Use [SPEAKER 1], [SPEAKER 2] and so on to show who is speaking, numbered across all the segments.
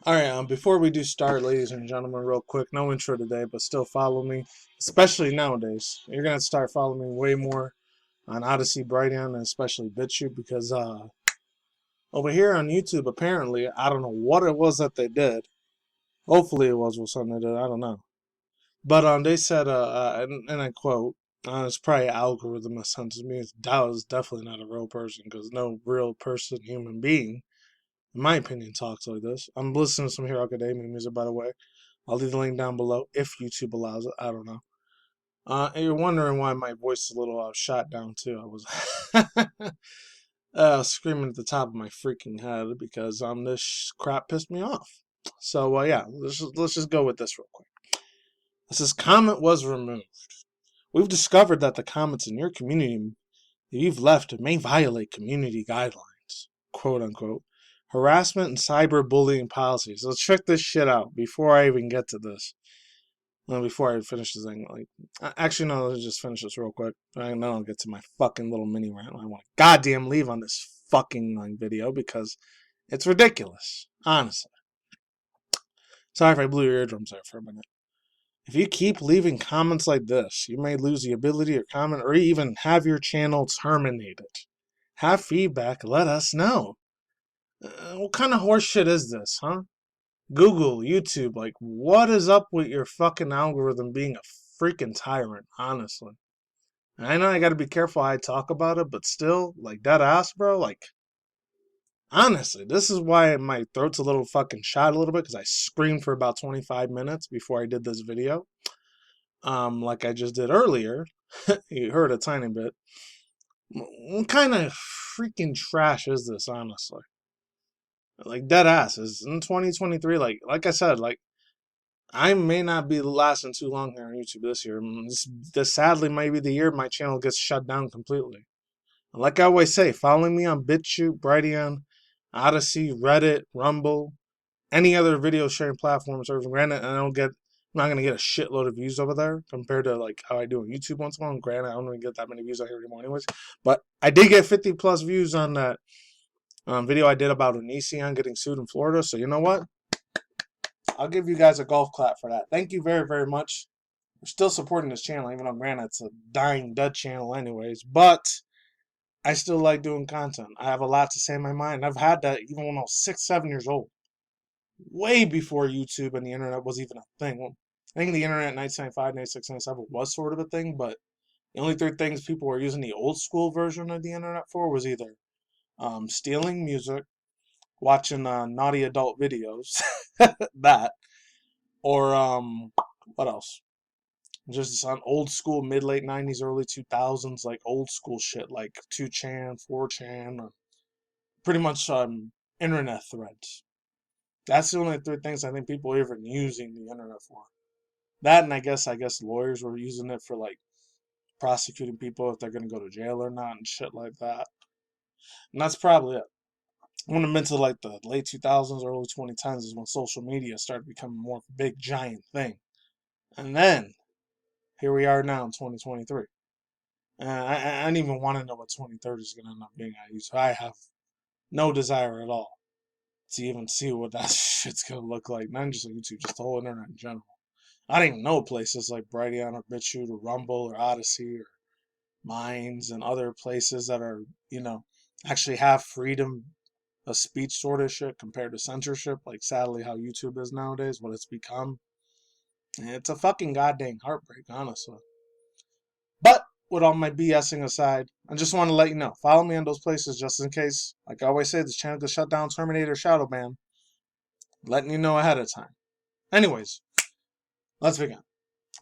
[SPEAKER 1] All right, before we do start, ladies and gentlemen, real quick, no intro today, but still follow me, especially nowadays. You're going to start following me way more on Odyssey, Brighteon, and especially BitChute because over here on YouTube, apparently, I don't know what it was that they did. Hopefully it was something they did, I don't know. But they said, and I quote, it's probably an algorithm that senses me. That was definitely not a real person because no real person, human being, in my opinion, talks like this. I'm listening to some Hero Academia music, by the way. I'll leave the link down below if YouTube allows it. I don't know. And you're wondering why my voice is a little shot down too. I was screaming at the top of my freaking head because this crap pissed me off. So yeah, let's just go with this real quick. It says comment was removed. We've discovered that the comments in your community that you've left may violate community guidelines, quote unquote, harassment and cyberbullying policies. Let's check this shit out before I even get to this. Well, before I finish this thing, actually, no, let's just finish this real quick. Then I'll get to my fucking little mini rant. I want to goddamn leave on this fucking video because it's ridiculous, honestly. Sorry if I blew your eardrums there for a minute. If you keep leaving comments like this, you may lose the ability to comment or even have your channel terminated. Have feedback, let us know. What kind of horse shit is this, huh? Google, YouTube, what is up with your fucking algorithm being a freaking tyrant, honestly? And I know I gotta be careful how I talk about it, but still, dead ass, bro, honestly, this is why my throat's a little fucking shot a little bit, because I screamed for about 25 minutes before I did this video. Like I just did earlier. You heard a tiny bit. What kind of freaking trash is this, honestly? Dead ass. Is in 2023, like I said, I may not be lasting too long here on YouTube this year. This sadly might be the year my channel gets shut down completely. Like I always say, following me on BitChute, Brighteon, Odyssey, Reddit, Rumble, any other video sharing platform service. Granted, I'm not gonna get a shitload of views over there compared to how I do on YouTube once in a while. Granted, I don't even get that many views out here anymore, anyways. But I did get 50 plus views on that video I did about Onision getting sued in Florida. So you know what? I'll give you guys a golf clap for that. Thank you very, very much. We're still supporting this channel, even though granted it's a dying, dead channel anyways. But I still like doing content. I have a lot to say in my mind. I've had that even when I was 6, 7 years old. Way before YouTube and the internet was even a thing. Well, I think the internet in 1995, 96, 97 was sort of a thing, but the only three things people were using the old school version of the internet for was either stealing music, watching naughty adult videos, that, or what else? Just on old school mid late 90s, early 2000s, old school shit like 2chan, 4chan, or pretty much internet threads. That's the only three things I think people are even using the internet for. That, and I guess lawyers were using it for prosecuting people if they're gonna go to jail or not and shit like that. And that's probably it. When I'm into the late 2000s, early 2010s is when social media started becoming more of a big giant thing. And then here we are now in 2023. I don't even want to know what 2030 is going to end up being at YouTube. I have no desire at all to even see what that shit's going to look like. Not just on YouTube, just the whole internet in general. I don't even know places like Brighteon or BitChute or Rumble or Odyssey or Minds and other places that are, actually have freedom of speech sort of shit compared to censorship. Sadly, how YouTube is nowadays, what it's become. It's a fucking goddamn heartbreak, honestly. But with all my BSing aside, I just want to let you know. Follow me on those places just in case. Like I always say, this channel gets shut down, terminated, or shadow ban. Letting you know ahead of time. Anyways, let's begin.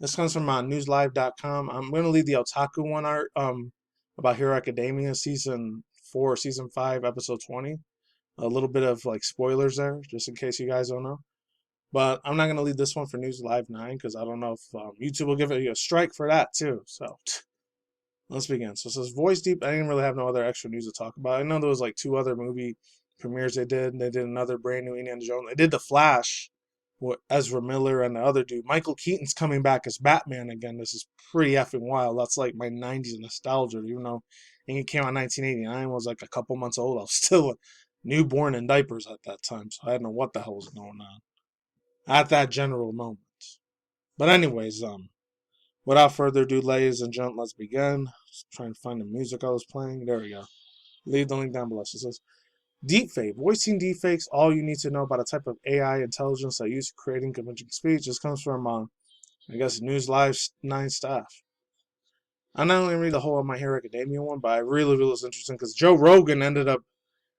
[SPEAKER 1] This comes from newslive.com. I'm going to leave the Otaku one art about Hero Academia Season 4, Season 5, Episode 20. A little bit of spoilers there, just in case you guys don't know. But I'm not going to leave this one for News Live 9 because I don't know if YouTube will give it a strike for that too. So let's begin. So it says Voice Deep. I didn't really have no other extra news to talk about. I know there was 2 other movie premieres they did. They did another brand new Indiana Jones. They did The Flash with Ezra Miller and the other dude. Michael Keaton's coming back as Batman again. This is pretty effing wild. That's my 90s nostalgia. Even though it came out in 1989, was a couple months old. I was still newborn in diapers at that time, so I didn't know what the hell was going on at that general moment. But anyways, without further ado, ladies and gentlemen, let's begin. Just trying to find the music I was playing. There we go. Leave the link down below. So it says, Deepfake. Voicing deepfakes, all you need to know about a type of AI intelligence that used for creating convincing speech. This comes from, I guess, News Live 9 staff. I'm not only read the whole of my Hero Academia one, but I really was interesting because Joe Rogan ended up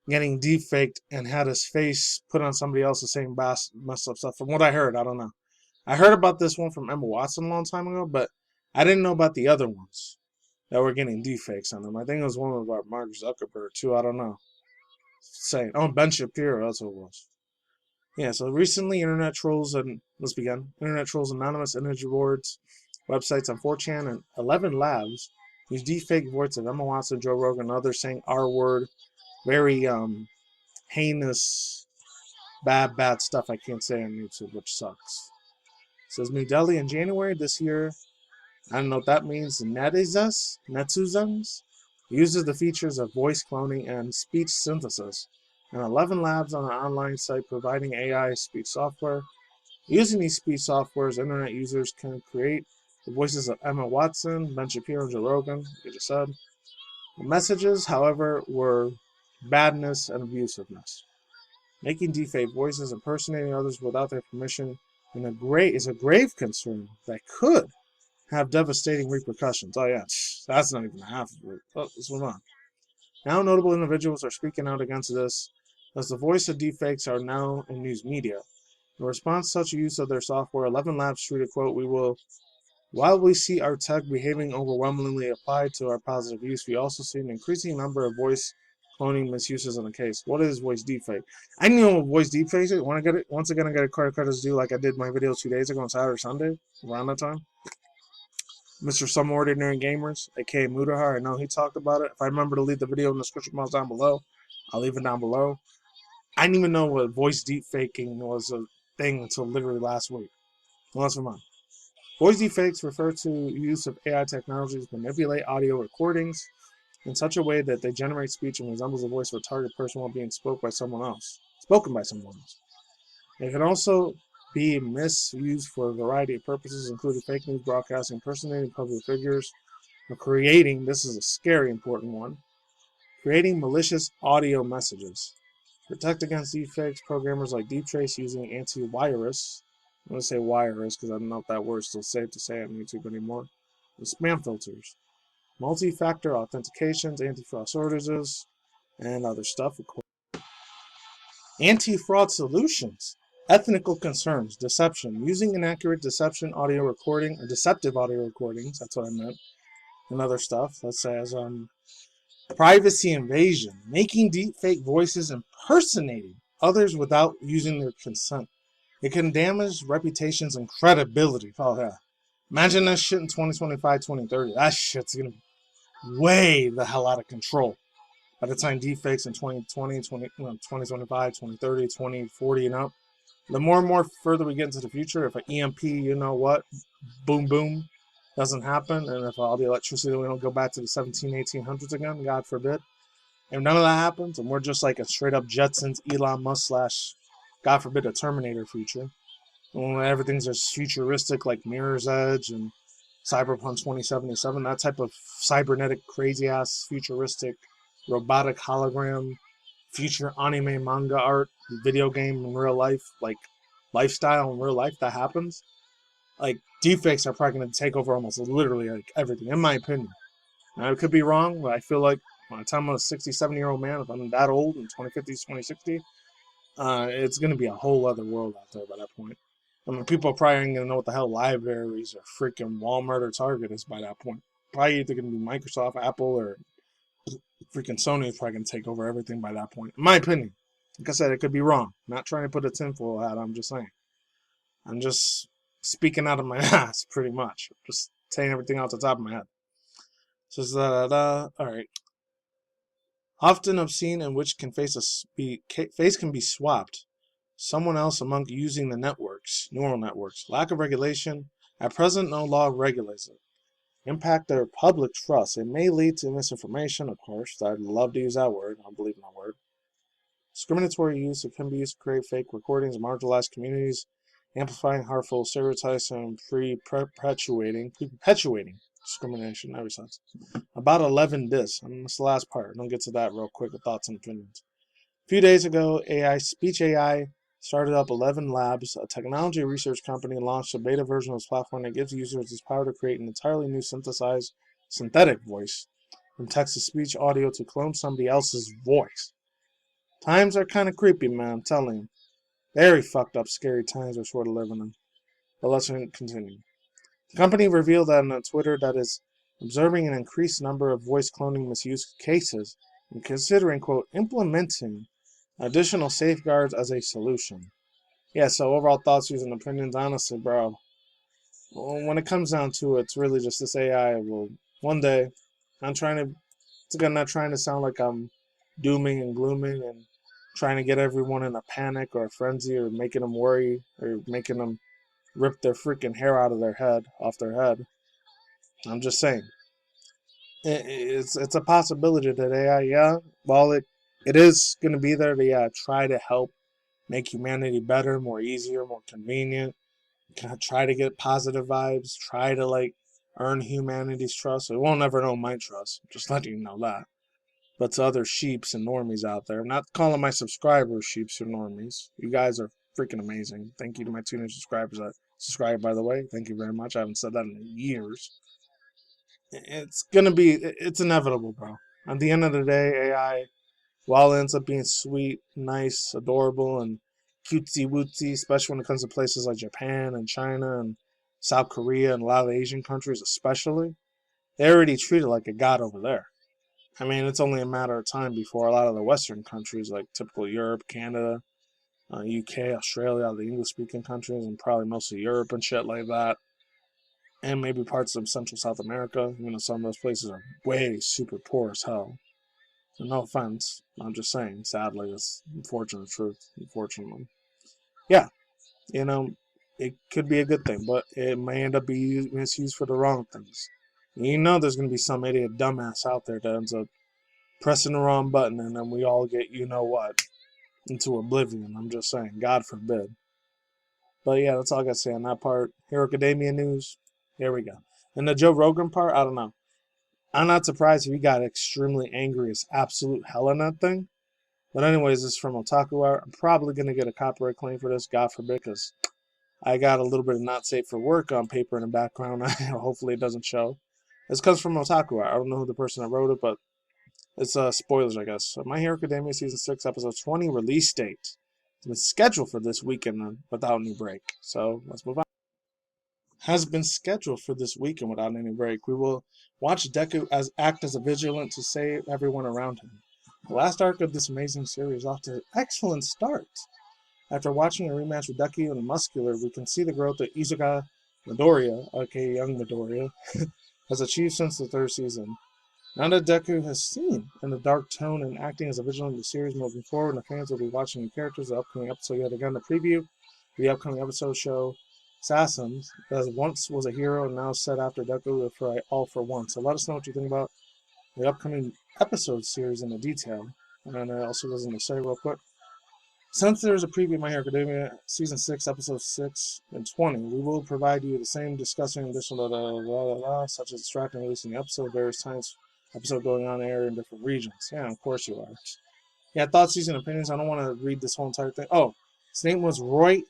[SPEAKER 1] getting deepfaked and had his face put on somebody else's same messed up stuff. From what I heard, I don't know. I heard about this one from Emma Watson a long time ago, but I didn't know about the other ones that were getting deepfakes on them. I think it was one about Mark Zuckerberg too. I don't know. Saying, oh, Ben Shapiro, that's what it was. Yeah, so recently, internet trolls and let's begin. Internet trolls, anonymous energy boards, websites on 4chan, and 11 labs use deepfake voice of Emma Watson, Joe Rogan, and others saying R word, very heinous, bad stuff I can't say on YouTube, which sucks. It says New Delhi in January this year. I don't know what that means. Netizens uses the features of voice cloning and speech synthesis, and 11 labs on an online site providing AI speech software. Using these speech softwares, internet users can create the voices of Emma Watson, Ben Shapiro, and Joe Rogan, like I just said. The messages, however, were badness and abusiveness. Making deepfake voices impersonating others without their permission is a grave concern that could have devastating repercussions. Oh yeah, that's not even half of it. Oh, let's move on. Now notable individuals are speaking out against this, as the voice of deepfakes are now in news media. In response to such use of their software, 11 Labs tweeted, quote, while we see our tech behaving overwhelmingly applied to our positive use, we also see an increasing number of voice cloning misuses in the case. What is voice deepfake? I know what voice deepfake is. Once again, I got a credits due like I did my video 2 days ago on Saturday or Sunday, around that time. Mr. Some Ordinary Gamers, aka Mutahar, I know he talked about it. If I remember to leave the video in the description box down below, I'll leave it down below. I didn't even know what voice deepfaking was a thing until literally last week. Well, let's move on. Voice deepfakes refer to use of AI technologies to manipulate audio recordings in such a way that they generate speech and resembles the voice of a target person while being spoken by someone else. It can also be misused for a variety of purposes, including fake news broadcasting, impersonating public figures, or creating, this is a scary important one, creating malicious audio messages. To protect against deepfakes, programmers like Deeptrace using antivirus, I'm going to say virus because I don't know if that word's still safe to say on YouTube anymore, with spam filters, multi-factor authentications, anti-fraud services, and other stuff, of course. Anti-fraud solutions, ethical concerns, deception, using inaccurate deceptive audio recordings, that's what I meant, and other stuff that says privacy invasion, making deepfake voices impersonating others without using their consent. It can damage reputations and credibility. Oh yeah. Imagine that shit in 2025, 2030. That shit's gonna be way the hell out of control. By the time deepfakes in 2020, 2025, 2030, 2040 and up, the more and more further we get into the future, if an EMP, you know what, boom, boom, doesn't happen, and if all the electricity, we don't go back to the 1800s again, God forbid, if none of that happens, and we're just like a straight up Jetsons, Elon Musk slash, God forbid, a Terminator future, when everything's just futuristic like Mirror's Edge and Cyberpunk 2077, that type of cybernetic, crazy-ass, futuristic, robotic hologram, future anime, manga art, video game in real life, like lifestyle in real life that happens, like deepfakes are probably going to take over almost literally like everything, in my opinion. Now, I could be wrong, but I feel like by the time I'm a 60, 70-year-old man, if I'm that old in 2050s, 2060, it's going to be a whole other world out there by that point. I mean, people probably ain't going to know what the hell libraries or freaking Walmart or Target is by that point. Probably either going to be Microsoft, Apple, or freaking Sony is probably going to take over everything by that point. In my opinion. Like I said, it could be wrong. I'm not trying to put a tinfoil hat, I'm just saying. I'm just speaking out of my ass, pretty much. Just saying everything off the top of my head. So, alright. Often obscene and which can face can be swapped. Someone else among using the neural networks. Lack of regulation. At present, no law regulates it. Impact their public trust. It may lead to misinformation, of course. I'd love to use that word. I don't believe in that word. discriminatory use. It can be used to create fake recordings of marginalized communities, amplifying harmful stereotypes and perpetuating discrimination. Never sense. About 11 this. And that's the last part. I'll get to that real quick with thoughts and opinions. A few days ago, Speech AI started up 11 Labs, a technology research company, launched a beta version of its platform that gives users this power to create an entirely new synthesized synthetic voice, from text-to-speech audio to clone somebody else's voice. Times are kind of creepy, man, I'm telling you. Very fucked up, scary times we're sort of living in. But let's continue. The company revealed on Twitter that is observing an increased number of voice cloning misuse cases and considering, quote, implementing additional safeguards as a solution. Yeah, so overall thoughts, views, and opinions, honestly, bro, when it comes down to it, it's really just this AI will, one day, I'm not trying to sound like I'm dooming and glooming and trying to get everyone in a panic or a frenzy or making them worry or making them rip their freaking hair off their head. I'm just saying. It's a possibility that AI, yeah, while it is going to be there to try to help make humanity better, more easier, more convenient, try to get positive vibes, try to earn humanity's trust. It won't ever know my trust, just letting you know that. But to other sheeps and normies out there, I'm not calling my subscribers sheeps or normies. You guys are freaking amazing. Thank you to my 2 new subscribers that subscribe, by the way. Thank you very much. I haven't said that in years. It's inevitable, bro. At the end of the day, AI, while it ends up being sweet, nice, adorable, and cutesy wootsy, especially when it comes to places like Japan and China and South Korea and a lot of the Asian countries especially, they already treat it like a god over there. I mean, it's only a matter of time before a lot of the Western countries, like typical Europe, Canada, UK, Australia, the English-speaking countries, and probably most of Europe and shit like that, and maybe parts of Central South America. Some of those places are way super poor as hell. So no offense, I'm just saying, sadly, it's unfortunate truth, unfortunately. Yeah, it could be a good thing, but it may end up being misused for the wrong things. There's going to be some idiot dumbass out there that ends up pressing the wrong button, and then we all get into oblivion. I'm just saying, God forbid. But yeah, that's all I got to say on that part. Hero Academia news. Here we go. And the Joe Rogan part, I don't know. I'm not surprised if he got extremely angry as absolute hell on that thing. But anyways, this is from Otaku Art. I'm probably going to get a copyright claim for this, God forbid, because I got a little bit of not safe for work on paper in the background. Hopefully it doesn't show. This comes from Otaku Art. I don't know who the person that wrote it, but it's spoilers, I guess. So My Hero Academia Season 6, Episode 20 release date. It's been scheduled for this weekend without any break. So let's move on. Has been scheduled for this weekend without any break. We will watch Deku act as a vigilant to save everyone around him. The last arc of this amazing series is off to an excellent start. After watching a rematch with Deku and Muscular, we can see the growth that Izuka Midoriya, aka Young Midoriya, has achieved since the 3rd season. Now that Deku has seen in the dark tone and acting as a vigilant in the series moving forward, and the fans will be watching the characters of the upcoming episode yet again. The preview for the upcoming episode show Assassins, that once was a hero and now set after Deku for All for One. So let us know what you think about the upcoming episode series in the detail. And I also was going to say real quick, since there is a preview of My Hero Academia Season 6, Episode 6 and 20, we will provide you the same discussing additional such as distracting releasing the episode, various times episode going on air in different regions. Yeah, of course you are. Yeah, thoughts, views, and opinions. I don't want to read this whole entire thing. Oh, his name was Roy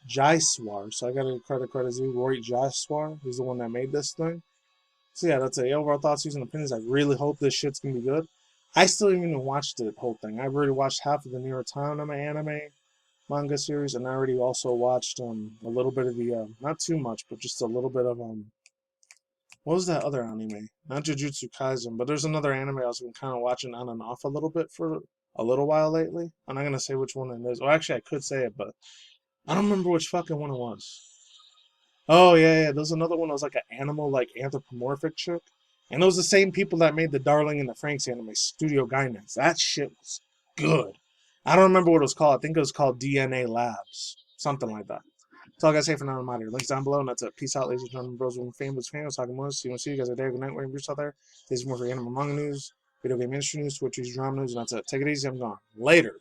[SPEAKER 1] Jaiswar, so I gotta credit due. Roy Jaiswar, he's the one that made this thing. So yeah, that's it. Overall thoughts, views, and opinions. I really hope this shit's gonna be good. I still haven't even watched the whole thing. I've already watched half of the New York Times anime manga series, and I already also watched a little bit of the not too much, but just a little bit of what was that other anime? Not Jujutsu Kaisen, but there's another anime I was been kind of watching on and off a little bit for a little while lately. I'm not gonna say which one it is. Well, actually, I could say it, but I don't remember which fucking one it was. Oh, yeah. There's another one that was like an animal, anthropomorphic chick. And it was the same people that made the Darling and the Franxx anime, Studio Gainax. That shit was good. I don't remember what it was called. I think it was called DNA Labs. Something like that. That's all I gotta say for now. I'm out here. Links down below. And that's it. Peace out, ladies and gentlemen, bros, and famous fans. Talking more. See you guys later. Good night. We're out there. This is more for anime manga news, video game industry news, Twitch news, drama news, and that's it. Take it easy. I'm gone. Later.